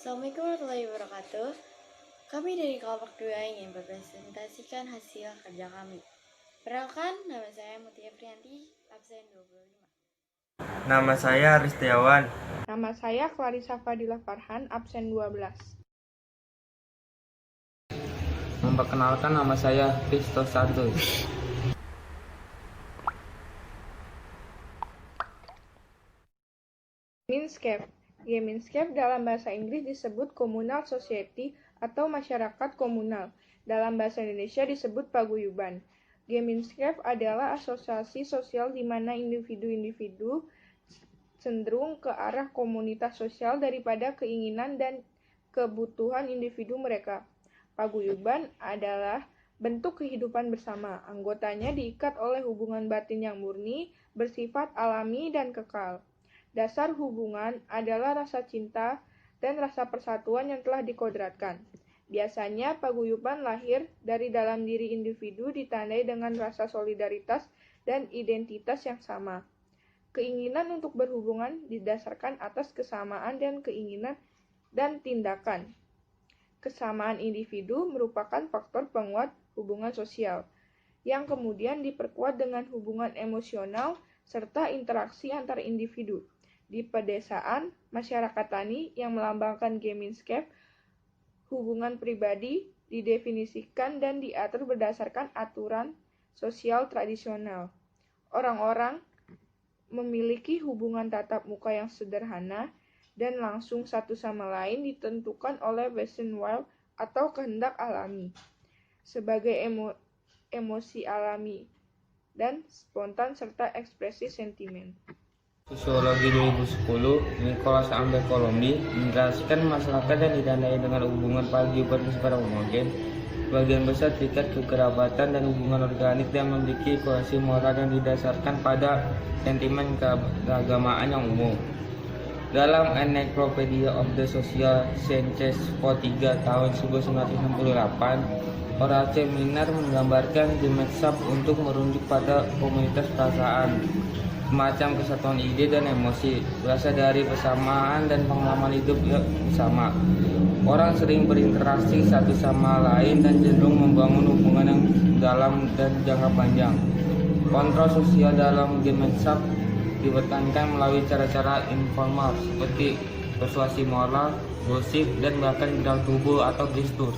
Assalamualaikum warahmatullahi wabarakatuh. Kami dari kelompok 2 ingin mempresentasikan hasil kerja kami. Perkenalkan, nama saya Mutia Priyanti, absen 25. Nama saya Aris Setiawan. Nama saya Clarissa Fadila Farhan, absen 12. Memperkenalkan, nama saya Christo Santos. Gaminscape. Gaminscape dalam bahasa Inggris disebut communal society atau masyarakat komunal. Dalam bahasa Indonesia disebut paguyuban. Gaminscape adalah asosiasi sosial di mana individu-individu cenderung ke arah komunitas sosial daripada keinginan dan kebutuhan individu mereka. Paguyuban adalah bentuk kehidupan bersama. Anggotanya diikat oleh hubungan batin yang murni, bersifat alami dan kekal. Dasar hubungan adalah rasa cinta dan rasa persatuan yang telah dikodratkan. Biasanya paguyuban lahir dari dalam diri individu ditandai dengan rasa solidaritas dan identitas yang sama. Keinginan untuk berhubungan didasarkan atas kesamaan dan keinginan dan tindakan. Kesamaan individu merupakan faktor penguat hubungan sosial, yang kemudian diperkuat dengan hubungan emosional serta interaksi antar individu. Di pedesaan, masyarakat tani yang melambangkan Gaminscape, hubungan pribadi didefinisikan dan diatur berdasarkan aturan sosial tradisional. Orang-orang memiliki hubungan tatap muka yang sederhana dan langsung satu sama lain ditentukan oleh Western atau kehendak alami sebagai emosi alami dan spontan serta ekspresi sentimen. Sosiologi 2010, Nicholas Abercrombie menjelaskan masyarakat yang ditandai dengan hubungan paguyuban bersifat homogen. Sebagian besar tingkat kekerabatan dan hubungan organik yang memiliki kohesi moral yang didasarkan pada sentimen keagamaan yang umum. Dalam Encyclopedia of the Social Sciences Vol. 3 tahun 1968, Horace Minor menggambarkan Gaminscape untuk merujuk pada komunitas perasaan, semacam kesatuan ide dan emosi, berasal dari persamaan dan pengalaman hidup yang bersama. Orang sering berinteraksi satu sama lain dan cenderung membangun hubungan yang dalam dan jangka panjang. Kontrol sosial dalam Gaminscape ditekankan melalui cara-cara informal seperti persuasi moral, gosip, dan bahkan gerak tubuh atau gestur.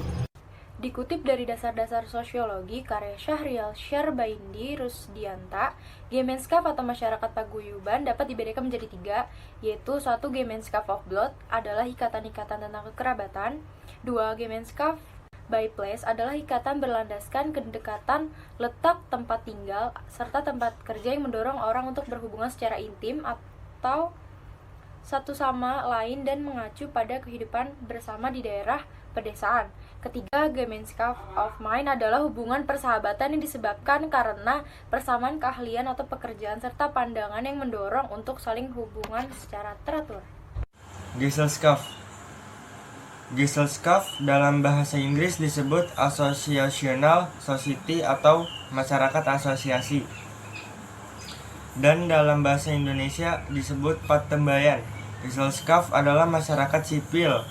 Dikutip dari dasar-dasar sosiologi karya Syahrial Syarbaindi Rusdianta, Gaminscape atau masyarakat paguyuban dapat dibedakan menjadi 3, yaitu 1. Gaminscape of blood adalah ikatan-ikatan tentang kekerabatan. 2. Gaminscape by place adalah ikatan berlandaskan kedekatan, letak tempat tinggal, serta tempat kerja yang mendorong orang untuk berhubungan secara intim atau satu sama lain dan mengacu pada kehidupan bersama di daerah pedesaan. Ketiga, Gaminscape of mind adalah hubungan persahabatan yang disebabkan karena persamaan keahlian atau pekerjaan serta pandangan yang mendorong untuk saling hubungan secara teratur. Gesellschaft dalam bahasa Inggris disebut associational society atau masyarakat asosiasi. Dan dalam bahasa Indonesia disebut patembayan. Gesellschaft adalah masyarakat sipil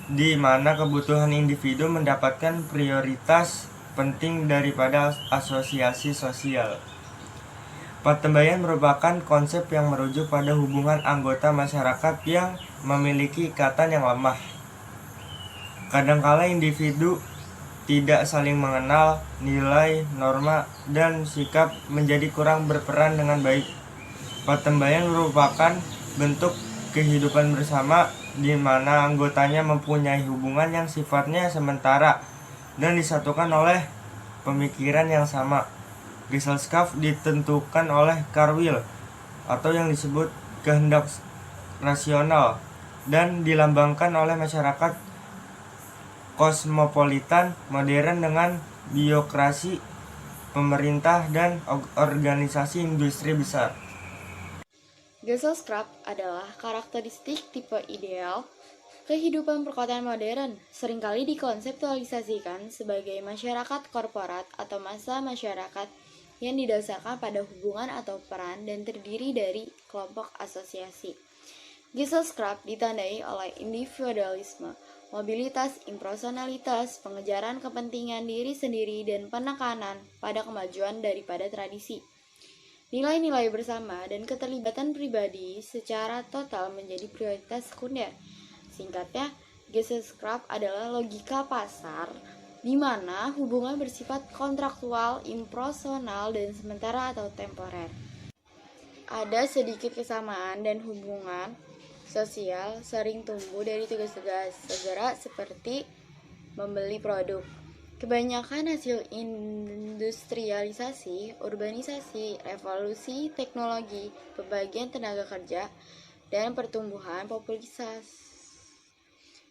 di mana kebutuhan individu mendapatkan prioritas penting daripada asosiasi sosial. Patembayan merupakan konsep yang merujuk pada hubungan anggota masyarakat yang memiliki ikatan yang lemah. Kadangkala individu tidak saling mengenal nilai, norma, dan sikap menjadi kurang berperan dengan baik. Patembayan merupakan bentuk kehidupan bersama di mana anggotanya mempunyai hubungan yang sifatnya sementara dan disatukan oleh pemikiran yang sama. Gesellschaft ditentukan oleh Carlyle atau yang disebut kehendak rasional dan dilambangkan oleh masyarakat kosmopolitan modern dengan birokrasi, pemerintah, dan organisasi industri besar. Gesellschaft adalah karakteristik tipe ideal kehidupan perkotaan modern, seringkali dikonseptualisasikan sebagai masyarakat korporat atau massa masyarakat yang didasarkan pada hubungan atau peran dan terdiri dari kelompok asosiasi. Gesellschaft ditandai oleh individualisme, mobilitas, impersonalitas, pengejaran kepentingan diri sendiri, dan penekanan pada kemajuan daripada tradisi. Nilai-nilai bersama dan keterlibatan pribadi secara total menjadi prioritas sekunder. Singkatnya, Gesellschaft adalah logika pasar di mana hubungan bersifat kontraktual, impersonal, dan sementara atau temporer. Ada sedikit kesamaan dan hubungan sosial sering tumbuh dari tugas-tugas segera seperti membeli produk. Kebanyakan hasil industrialisasi, urbanisasi, revolusi teknologi, pembagian tenaga kerja, dan pertumbuhan populasi.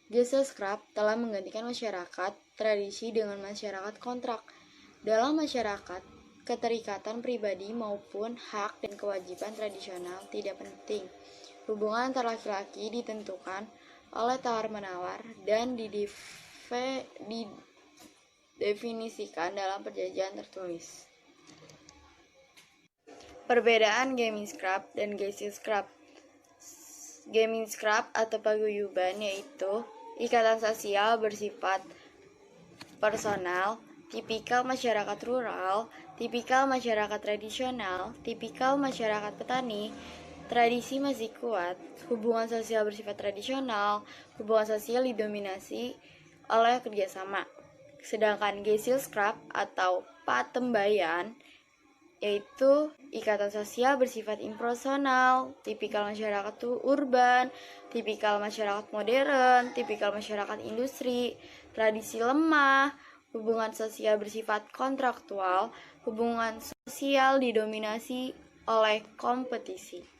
Gesellschaft telah menggantikan masyarakat tradisi dengan masyarakat kontrak. Dalam masyarakat, keterikatan pribadi maupun hak dan kewajiban tradisional tidak penting. Hubungan antar laki-laki ditentukan oleh tawar-menawar dan didefinisikan dalam perjanjian tertulis. Perbedaan Gemeinschaft dan Gesellschaft. Gemeinschaft atau paguyuban yaitu ikatan sosial bersifat personal, tipikal masyarakat rural, tipikal masyarakat tradisional, tipikal masyarakat petani. Tradisi masih kuat, hubungan sosial bersifat tradisional, hubungan sosial didominasi oleh kerjasama. Sedangkan Gesellschaft atau patembayan yaitu ikatan sosial bersifat impersonal, tipikal masyarakat urban, tipikal masyarakat modern, tipikal masyarakat industri, tradisi lemah, hubungan sosial bersifat kontraktual, hubungan sosial didominasi oleh kompetisi.